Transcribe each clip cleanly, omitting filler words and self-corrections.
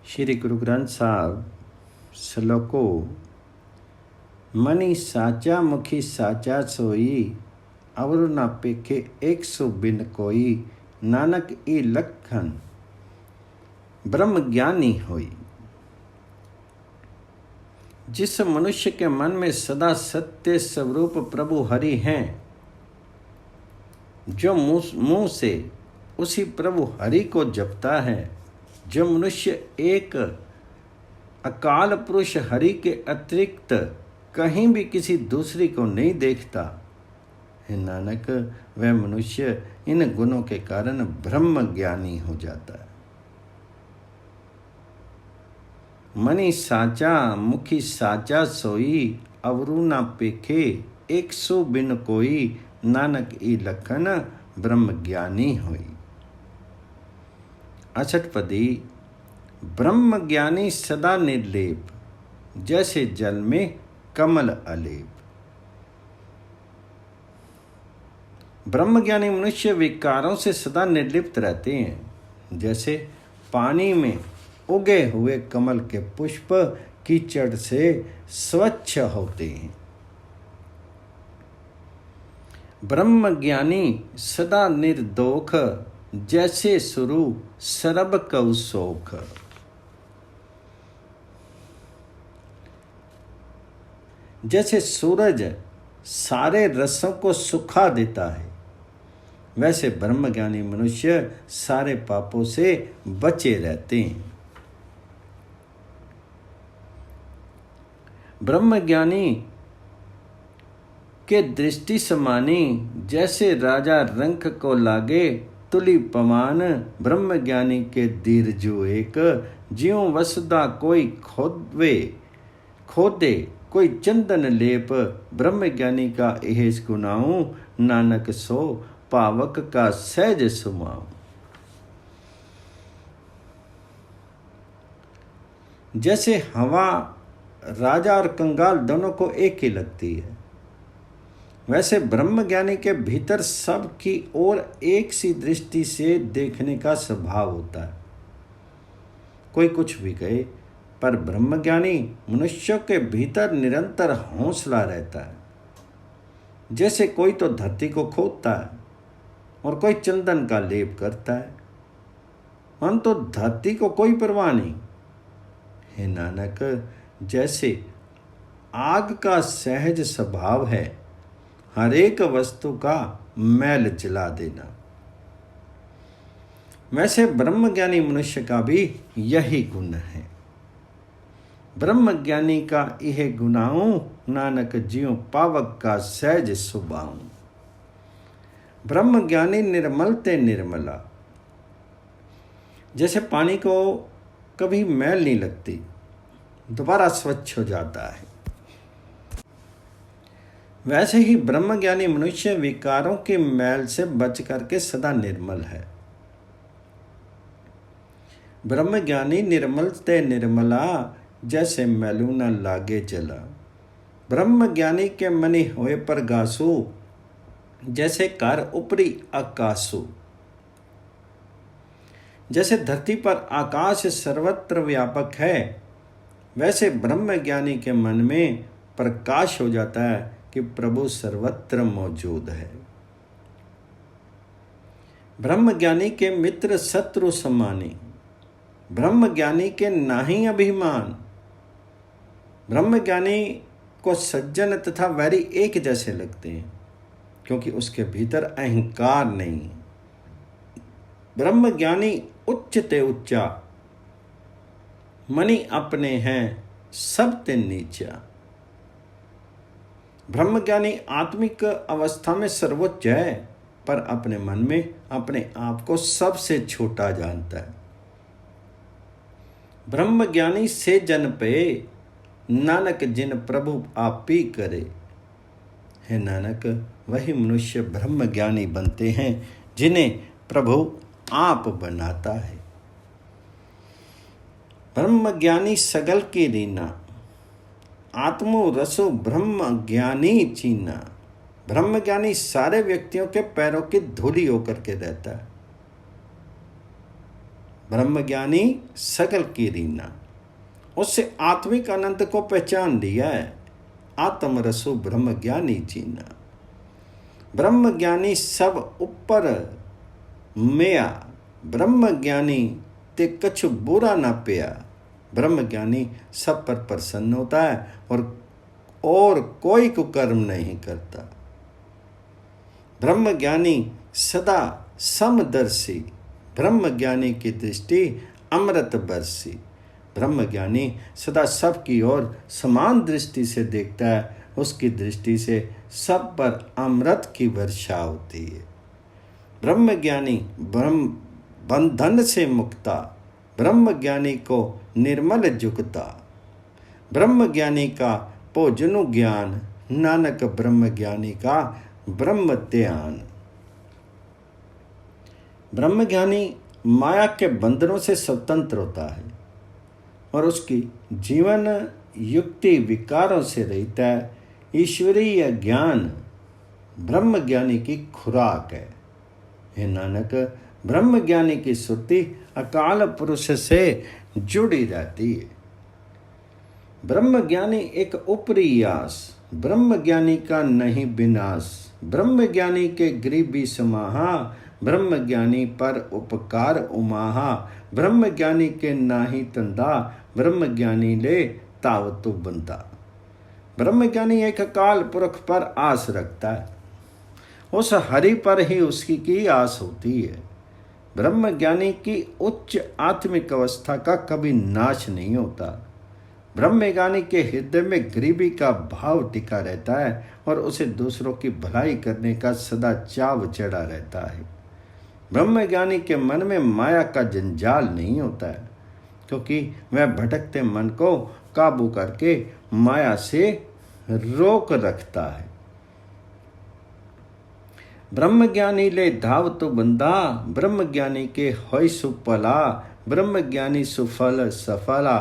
श्री गुरु ग्रंथ साहब श्लोको मनी साचा मुखी साचा सोई अवरु ना पेखे 100 बिन कोई नानक ई लखन ब्रह्म ज्ञानी होई। जिस मनुष्य के मन में सदा सत्य स्वरूप प्रभु हरि हैं, जो मुंह से उसी प्रभु हरि को जपता है, जो मनुष्य एक अकाल पुरुष हरि के अतिरिक्त कहीं भी किसी दूसरी को नहीं देखता, हे नानक, वह मनुष्य इन गुणों के कारण ब्रह्म ज्ञानी हो जाता है। मनी साचा मुखी साचा सोई अवरु ना पेखे 100 बिन कोई नानक ई लखन ब्रह्म ज्ञानी होई। 68पदी ब्रह्म ज्ञानी सदा निर्लेप जैसे जल में कमल अलेप। ब्रह्म ज्ञानी मनुष्य विकारों से सदा निर्लिप्त रहते हैं, जैसे पानी में उगे हुए कमल के पुष्प कीचड़ से स्वच्छ होते हैं। ब्रह्म ज्ञानी सदा निर्दोख जैसे सुरु सरब कौ सोख। जैसे सूरज सारे रसों को सुखा देता है, वैसे ब्रह्मज्ञानी मनुष्य सारे पापों से बचे रहते हैं। ब्रह्मज्ञानी के दृष्टि समानी जैसे राजा रंक को लागे तुली पमान। ब्रह्मज्ञानी के दीर्जु एक ज्यों वसुधा कोई खोदे कोई चंदन लेप। ब्रह्मज्ञानी का एहेस गुनाऊं नानक सो पावक का सहज सुमाऊं। जैसे हवा राजा और कंगाल दोनों को एक ही लगती है, वैसे ब्रह्मज्ञानी के भीतर सब की ओर एक सी दृष्टि से देखने का स्वभाव होता है। कोई कुछ भी कहे, पर ब्रह्मज्ञानी मनुष्यों के भीतर निरंतर हौसला रहता है। जैसे कोई तो धरती को खोदता है और कोई चंदन का लेप करता है, हम तो धरती को कोई परवाह नहीं। हे नानक, जैसे आग का सहज स्वभाव है हर एक वस्तु का मैल जला देना, वैसे ब्रह्मज्ञानी मनुष्य का भी यही गुण है। ब्रह्मज्ञानी का यह गुनाऊं नानक ज्यों पावक का सहज सुबाऊं। ब्रह्मज्ञानी निर्मल ते निर्मला, जैसे पानी को कभी मैल नहीं लगती, दोबारा स्वच्छ हो जाता है, वैसे ही ब्रह्मज्ञानी मनुष्य विकारों के मैल से बच करके सदा निर्मल है। ब्रह्मज्ञानी निर्मल ते निर्मला जैसे मैलू न लागे जला। ब्रह्मज्ञानी के मनि होए पर गासु जैसे कर ऊपरी आकाशु। जैसे धरती पर आकाश सर्वत्र व्यापक है, वैसे ब्रह्मज्ञानी के मन में प्रकाश हो जाता है कि प्रभु सर्वत्र मौजूद है। ब्रह्मज्ञानी के मित्र शत्रु समानी, ब्रह्मज्ञानी के नाही अभिमान। ब्रह्मज्ञानी को सज्जन तथा वैरी एक जैसे लगते हैं, क्योंकि उसके भीतर अहंकार नहीं। ब्रह्मज्ञानी उच्च ते उच्चा, मनि अपने हैं सब ते नीचा। ब्रह्मज्ञानी आत्मिक अवस्था में सर्वोच्च है, पर अपने मन में अपने आप को सबसे छोटा जानता है। ब्रह्मज्ञानी से जन पे नानक जिन प्रभु आपी करे। हे नानक, वही मनुष्य ब्रह्मज्ञानी बनते हैं जिन्हें प्रभु आप बनाता है। ब्रह्मज्ञानी सगल की रीना, आत्मो रसो ब्रह्म ज्ञानी चीना। ब्रह्मज्ञानी सारे व्यक्तियों के पैरों की धूली होकर के रहता है। ब्रह्मज्ञानी सकल की रीना, उससे आत्मिक आनंद को पहचान लिया है। आत्म रसो ब्रह्मज्ञानी जीना। ब्रह्मज्ञानी सब ऊपर मेया, ब्रह्मज्ञानी ते कछु बुरा ना पिया। ब्रह्मज्ञानी सब पर प्रसन्न होता है और कोई कुकर्म नहीं करता। ब्रह्मज्ञानी सदा समदर्शी, ब्रह्मज्ञानी की दृष्टि अमृत बरसी। ब्रह्मज्ञानी सदा सब की ओर समान दृष्टि से देखता है, उसकी दृष्टि से सब पर अमृत की वर्षा होती है। ब्रह्मज्ञानी ब्रह्म बंधन से मुक्ता, ब्रह्मज्ञानी को निर्मल जुगता। ब्रह्मज्ञानी का भोजनु ज्ञान, नानक ब्रह्मज्ञानी का ब्रह्म ध्यान। ब्रह्मज्ञानी माया के बंधनों से स्वतंत्र होता है और उसकी जीवन युक्ति विकारों से रहित है। ईश्वरीय ज्ञान ब्रह्मज्ञानी की खुराक है। हे नानक, ब्रह्मज्ञानी की सुरति अकाल पुरुष से जुड़ी रहती है। ब्रह्मज्ञानी एक ऊपरी आस, ब्रह्मज्ञानी का नहीं विनाश। ब्रह्मज्ञानी के गरीबी समाहा, ब्रह्मज्ञानी पर उपकार उमाहा। ब्रह्मज्ञानी के नाही तंदा, ब्रह्मज्ञानी ले तावतु बंदा। ब्रह्मज्ञानी एक अकाल पुरख पर आस रखता है, उस हरि पर ही उसकी की आस होती है। ब्रह्मज्ञानी की उच्च आत्मिक अवस्था का कभी नाश नहीं होता। ब्रह्मज्ञानी के हृदय में गरीबी का भाव टिका रहता है और उसे दूसरों की भलाई करने का सदा चाव चढ़ा रहता है। ब्रह्मज्ञानी के मन में माया का जंजाल नहीं होता है, क्योंकि वह भटकते मन को काबू करके माया से रोक रखता है। ब्रह्मज्ञानी ले धावतु बंदा, ब्रह्मज्ञानी के होय सुफला। ब्रह्मज्ञानी सुफल सफला,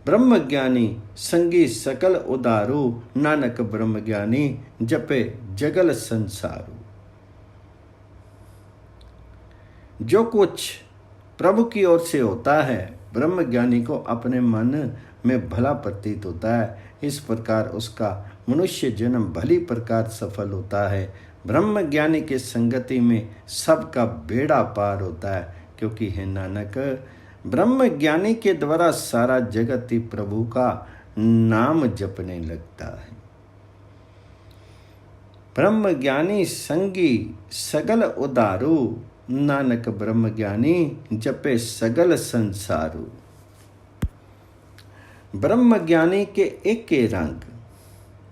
ब्रह्मज्ञानी संगी सकल उदारू। नानक ब्रह्मज्ञानी जपे जगल संसारू। जो कुछ प्रभु की ओर से होता है, ब्रह्मज्ञानी को अपने मन में भला प्रतीत होता है। इस प्रकार उसका मनुष्य जन्म भली प्रकार सफल होता है। ब्रह्मज्ञानी के संगति में सबका बेड़ा पार होता है, क्योंकि हे नानक, ब्रह्मज्ञानी के द्वारा सारा जगत ही प्रभु का नाम जपने लगता है। ब्रह्मज्ञानी संगी सगल उदारू। नानक ब्रह्मज्ञानी जपे सगल संसारू। ब्रह्मज्ञानी के एके रंग,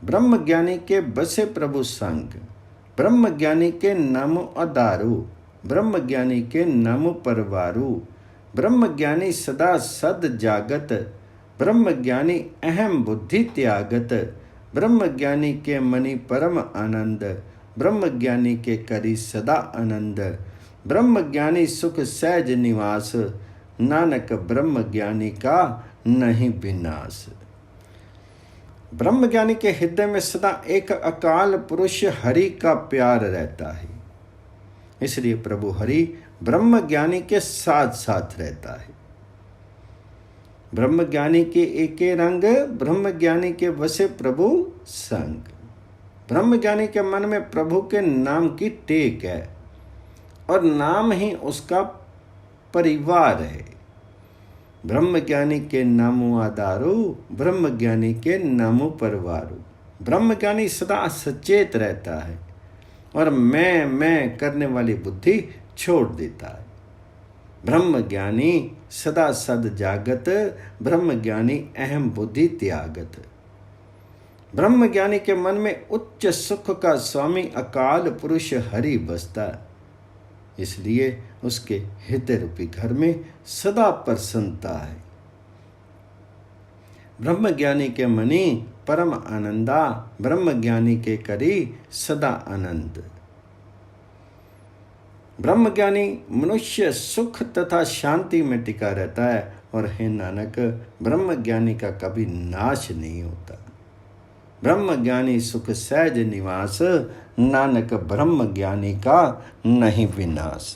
ब्रह्मज्ञानी के बसे प्रभु संग। ब्रह्मज्ञानी के नाम अदारू, ब्रह्मज्ञानी के नाम परवारू। ब्रह्मज्ञानी सदा सद जागत, ब्रह्मज्ञानी अहम बुद्धि त्यागत। ब्रह्मज्ञानी के मणि परम आनंद, ब्रह्मज्ञानी के करी सदा आनंद। ब्रह्मज्ञानी सुख सहज निवास, नानक ब्रह्मज्ञानी का नहीं विनाश। ब्रह्मज्ञानी के हृदय में सदा एक अकाल पुरुष हरि का प्यार रहता है, इसलिए प्रभु हरि ब्रह्मज्ञानी के साथ साथ रहता है। ब्रह्मज्ञानी के एके रंग, ब्रह्मज्ञानी के वसे प्रभु संग। ब्रह्मज्ञानी के मन में प्रभु के नाम की टेक है और नाम ही उसका परिवार है। ब्रह्मज्ञानी के नामो आधारू, ब्रह्मज्ञानी के नामो परवारू। ब्रह्मज्ञानी सदा सचेत रहता है और मैं करने वाली बुद्धि छोड़ देता है। ब्रह्मज्ञानी सदा सद जागत, ब्रह्मज्ञानी अहम बुद्धि त्यागत। ब्रह्मज्ञानी के मन में उच्च सुख का स्वामी अकाल पुरुष हरि बसता है, इसलिए उसके हृदय रूपी घर में सदा प्रसन्नता है। ब्रह्मज्ञानी के मणि परम आनंदा, ब्रह्मज्ञानी के करी सदा आनंद। ब्रह्मज्ञानी मनुष्य सुख तथा शांति में टिका रहता है और हे नानक, ब्रह्मज्ञानी का कभी नाश नहीं होता। ब्रह्मज्ञानी सुख सहज निवास, नानक ब्रह्मज्ञानी का नहीं विनाश।